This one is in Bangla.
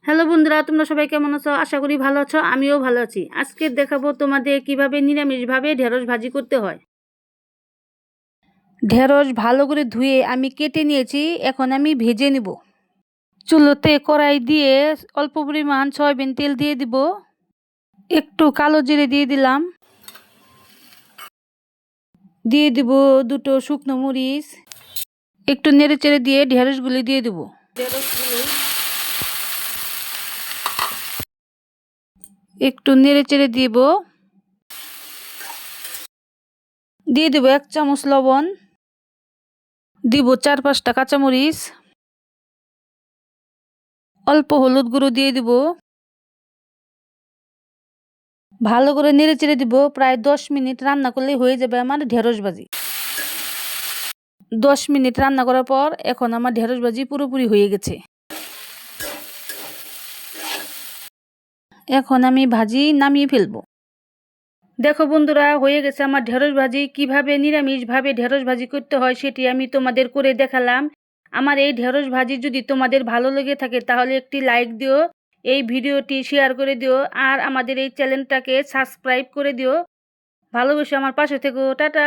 হ্যালো বন্ধুরা, তোমরা সবাই কেমন আছো? আশা করি ভালো আছো। আমিও ভালো আছি। আজকে দেখাবো তোমাদের কিভাবে নিরামিষভাবে ঢেঁড়স ভাজি করতে হয়। ঢেঁড়স ভালো করে ধুয়ে আমি কেটে নিয়েছি, এখন আমি ভেজে নিব। চুলোতে কড়াই দিয়ে অল্প পরিমাণ সয়াবিন তেল দিয়ে দিব, একটু কালো জিরে দিয়ে দিলাম, দিয়ে দিব দুটো শুকনো মরিচ, একটু নেড়ে চেড়ে দিয়ে ঢেঁড়সগুলি দিয়ে দিব। একটু নেড়ে চেড়ে দিব, দিয়ে দেব 1 চামচ লবণ, দিব 4-5টা কাঁচামরিচ, অল্প হলুদ গুঁড়ো দিয়ে দিব, ভালো করে নেড়ে চেড়ে দিব। প্রায় 10 মিনিট রান্না করলেই হয়ে যাবে আমার ঢেঁড়স ভাজি। 10 মিনিট রান্না করার পর এখন আমার ঢেঁড়স ভাজি পুরোপুরি হয়ে গেছে। এখন আমি ভাজি নামিয়ে ফেলবো। দেখো বন্ধুরা, হয়ে গেছে আমার ঢেঁড়স ভাজি। কিভাবে নিরামিষভাবে ঢেঁড়স ভাজি করতে হয় সেটি আমি তোমাদের করে দেখালাম। আমার এই ঢেঁড়স ভাজি যদি তোমাদের ভালো লেগে থাকে তাহলে একটি লাইক দিও, এই ভিডিওটি শেয়ার করে দিও, আর আমাদের এই চ্যানেলটাকে সাবস্ক্রাইব করে দিও। ভালোবেসে আমার পাশে থেকো। টাটা।